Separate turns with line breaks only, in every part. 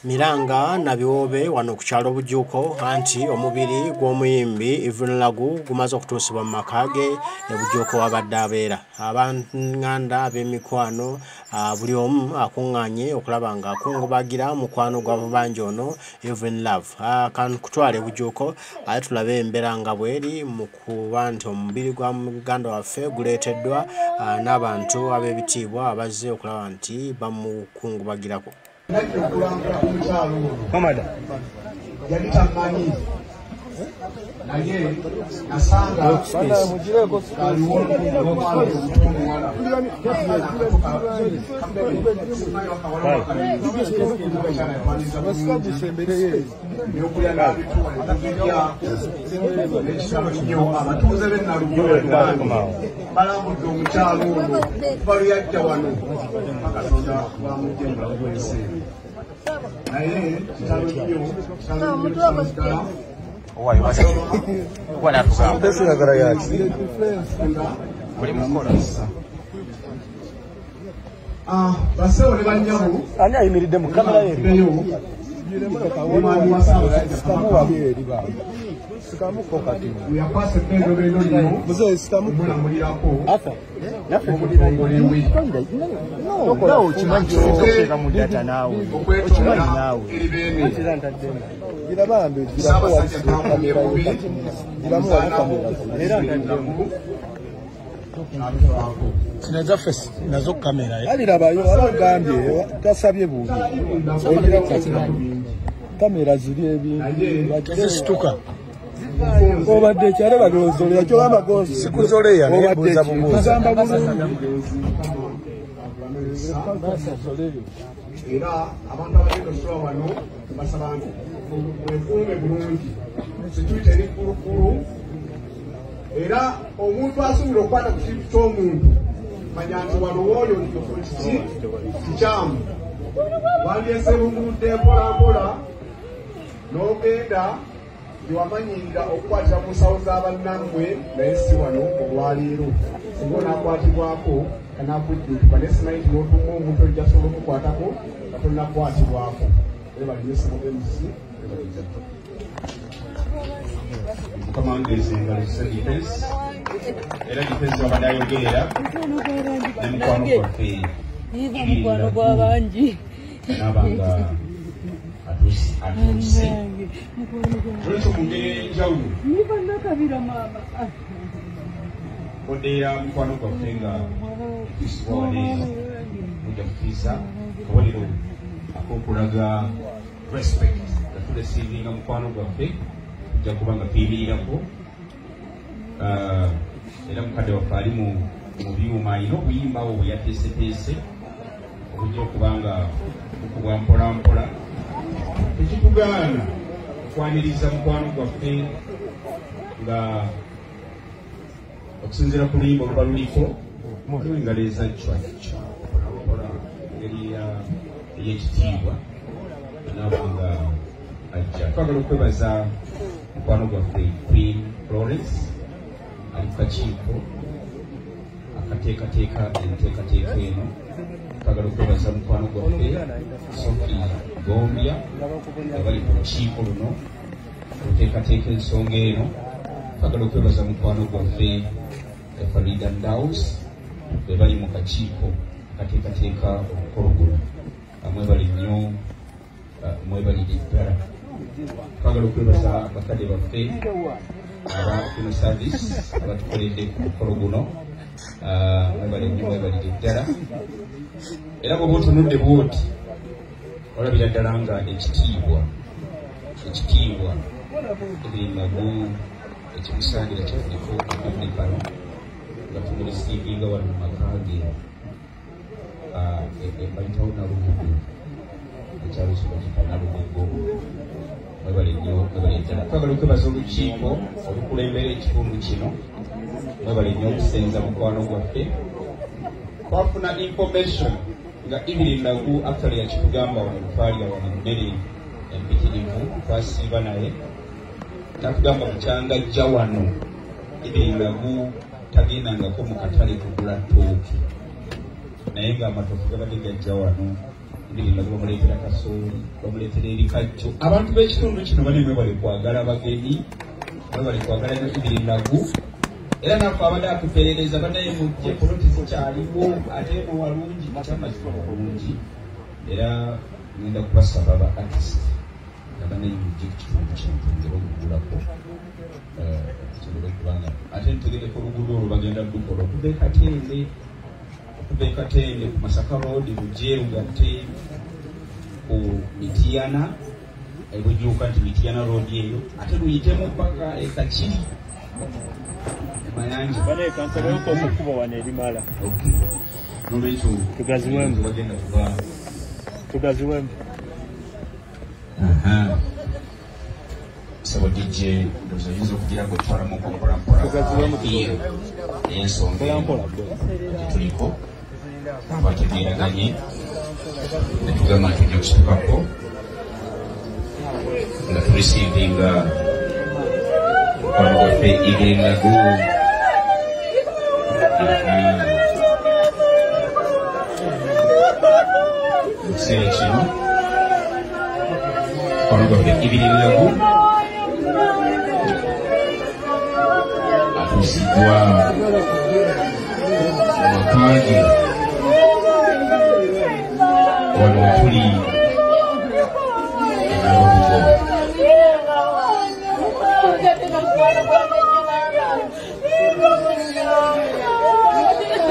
Miranga na biwobe wano ku kyalo Bujuuko anti omubiri gw'omuyimbi Evelyn Lagu gumaze okutuusibwa mu makage e Bujuuko wabadde abeera. Abanganda ab'emikwano buli omu akuŋŋaanye okulaba nga akungubagira mukwano gwa banja ono Evelyn Love. Kutwala e Bujuuko ate tulabe embeera nga bweri mu kuba nti omubiri gwa muganda waffe guleeteddwa n'abantu ab'ebitiibwa abazze okulaba nti bamukungubagirako.
Mamada
yalitamani naye nasanga abatuuze balambudde omukyalo ono baluyajja wano akatonda bamujjembula bweseera naye kitalo nnyo ddala basewo ne bannyamu
ani ayimiridde mu kamera yeyo
omwami wa Ssaabasajja yakwasa eddobero lino mulamulirako omutongole we okwetonda eribeene Ssaabasajja tambuye bubi
Sinaza fesi nazo kamera alirabayo abagambye tasabye bubi ogira kamera ziri ebi situka obadde kyale bagozole yakyo bamagozi sikuzole ya nebuza bubuza
era abantu abagendosula wano basaba nti weekuume bulungi situite erikulukulu era omuntu asobola okukwata ku kintu ky'omuntu manya nti wano wooyo kiki kikyamu wandyese bumuludde mpolampola n'ogenda gyewamanyirira okukwatira mu nsawo z'abannammwe naye si wano olwaleero singa onaakwatibwako kanakuddiikibwa naye simanyi nti n'otuuma omuntu ojja sobola okukwatako nga tonnakwatibwako ebalinyesomo emisi
Commanders in the defense. Era defense wabadde ayogerera ne mukwano gwaffe
mukwano gw'abangi
n'abanga atuuse olwekyo mu ngeri ey'enjawulo odeera mukwano gwaffe nga tukusibwa waleero mujja kukkiriza kabonero ak'okulaga respect nga tulesiivinga mukwano gwaffe tujja kuba nga tuyimirirako era mukadde waffe ali mu byuma alina obuyimba bwe bwe yateeseteese obujja okuba nga bukubwa mpolampola tekitugaana okwaniriza mukwano gwaffe nga okusinziira ku luyimba oluba luliko engalo ezajjwajja mpolampola engeri ey'ekitiibwa anaaba nga ajja twagala okwebaza mukwano gwaffe Queen Florence ali ku kakiiko akateekateeka enteekateeka eno twagala okwebaza mukwano gwaffe Sophie Gombya nga bali ku lukiiko luno okuteekateeka ensonga eno twagala okwebaza mukwano gwaffe Farida Ndaus be bali mu kakiiko akateekateeka omukolo guno mwebali nnyo mwebalire ddala twagala okwebaza bakadde baffe aba Funeral Service abatukoledde ku mukolo guno mwebali nnyo mwebalire ddala era bw'oba otunudde bwoti olabira ddala nga ekitiibwa Evelyn Lagu ekimusangira kyafuneko akabne kano nga tumulisiivinga wano mu maka ge bayitawo nalubugu ekyalo kino kitanalubugo mwebale nnyo mwebale ddala twagala okwebaza olukiiko olukulembera ekitundu kino mwebale nnyo okusenza mukwano gwaffe twafuna information nga Evelyn Lagu actually yakitugamba wano twalya wano emmere empitirivu twasiiba naye natugamba mukyanga jja wano Evelyn Lagu tagendangako mu katale kugula ttooki naye ng'amatofu gabadde gajja wano ibirina bamuleetera kasooli bamuleetera ebikajjo abantu b'ekitundu kino banemwe bali kwagala abagenyi bali kwagala ibirinagu era naffe abadde atuperereza banaye mujje poloti zikyaliwo ate mu walungi kyamazima obulungi era ngenda kubasaba ba artist abanaye mujje kitundu kino tugere okugulako kisobole okubanga ate ntegereko oluguudo olwo bagenda lukola okuva Katende ku Masaka Road lujje lugatte ku Mityana ebujuuka nti Mityana Road eyo ate luyitemu paka Kachiri Mayanja
bane kansala yuko okukuba wane erimala
nolwekyo
tugaziwembu
bagenda kuba
tugaziwembu
sabo DJ ndozo yizo kugira ngo twaramu mpola ensonga tuliko bategeraganye netugamba tujja kusitukako nga turisivinga mukwano gwaffe Ibirinagu mu kiseera kino mukwano gwaffe Ibirinagu atuusiddwa amakaage wano wetuli enababugo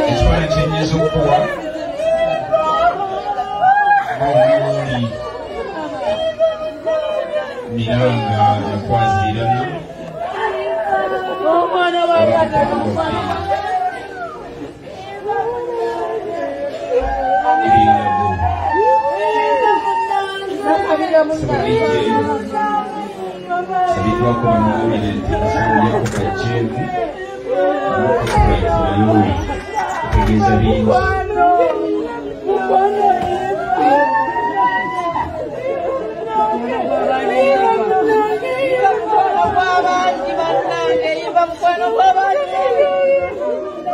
ekifaananyi kyenyiza okuwa ngaomuli Miranga yakwazirana sabidwako bamawulire nti basangyako kajjeemu okakulaitirayowe kutegeeza bingi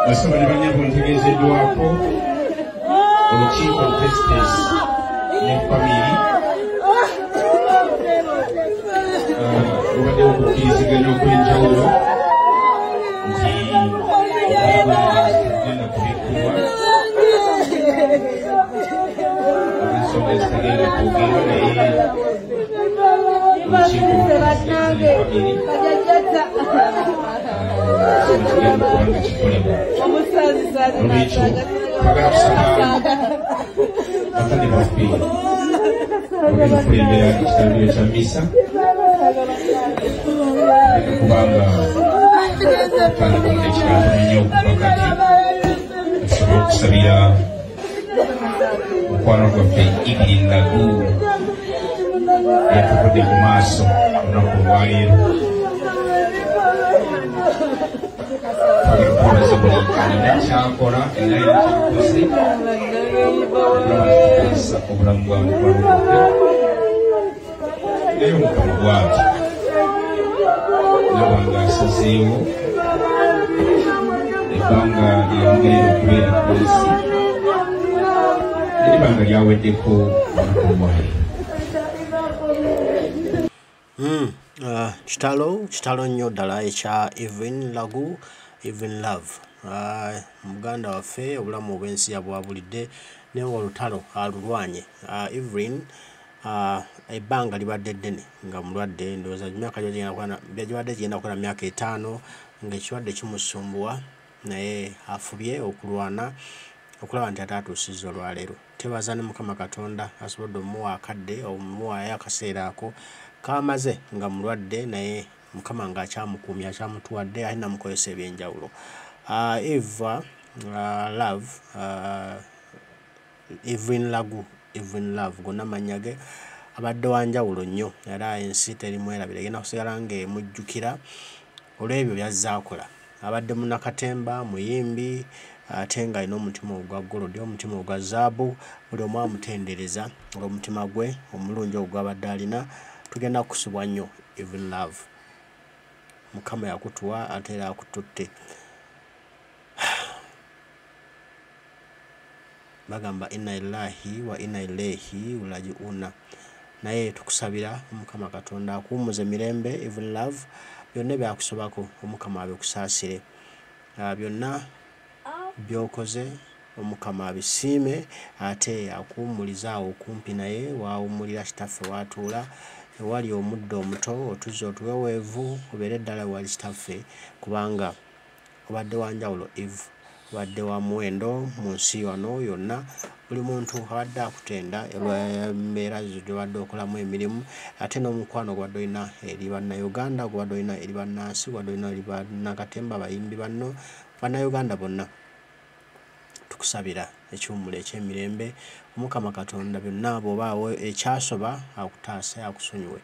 basaba ne banyabo ntegeezeddwako olukiiko Festus ne famiri obadde okukkiriziganya okw'enjawulo nti okugenda kubikkulwa olw'ensonga ezitagenda kwogera naye olukiiko ne famiri tugenda kubanga kikolebwa olwekyo twagala kusaba bakadde baffe bagenda okulembera ekitambiro kya misa kubanga tandikamu ekikatono nnyo okuva kati tusobole okusabira mukwano gwaffe Ibirinagu yatuvudde mu maaso olunaku olwaleero twagala okubaza buli alina kyakola era era kyakoze okukozesa obulamu bwa mukwano gwaffe naye omukama bwati nabanga asazeewo ebbanga lyamugerera okubeera ku nsi n'ebbanga lyaweddeko olunaku olwaleero
kitalo nnyo ddala ekya Ibirinagu Even Love muganda waffe obulamu obw'ensi yabwabulidde naye olutalo alulwanye Ibrin ebbanga libadde ddene nga mulwadde ndowooza emyaka gyabadde gigenda kukola myaka 5 ng'ekirwadde kimusumbuwa naye afubye okulwana okulaba nti ate atuusizza olwaleero tebaza ne Mukama Katonda asobodde omuwa akadde omuwayo akaseera ako kamaze nga mulwadde naye Mukama ng'akyamukuumya akyamutuwadde alina mukozesa ebyenjawulo Love Ibirinagu Even Love gonna mannya ge abadde wanjawulo nnyo era ensi terimwerabira egenda kusigala ng'emujjukira olw'ebyo by'azzaakola abadde munnakatemba muyimbi ate nga alina omutima ogwa golodi omutima ogwa zaabu buli omu amutendereza olw'omutima gwe omulungi ogwabadde alina tugenda kukusibwa nnyo Even Love Mukama yakutuwa ate era akututte bagamba inna lillahi wa inna ilaihi raji'un. Naye tukusabira Omukama Katonda akuumuze mirembe, even love, byonna byakusobako Omukama abikusaasire, byonna byokoze Omukama abisiime, ate akuumuliza awo okumpi naye waawumulira kitaffe watuula, ewali omuddo omuto otuzze otuweweevu, obeere ddala wali kitaffe, kubanga obadde wanjawulo Eve, obadde wa muwendo mu nsi wano yonna. Buli muntu abadde akutenda olw'embeera zo gy'obadde okolamu emirimu, ate n'omukwano gwabadde olina eri bannayuganda, gwabadde olina eri bannansi, gwabadde olina eri bannakatemba, abayimbi banno, bannayuganda bonna. Tukusabira ekiwummulo eky'emirembe, Omukama Katonda byonna bw'obaawo ekyasoba akutaase akusonyiwe,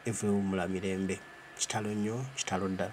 evuwummula mirembe, kitalo nnyo, kitalo ddala.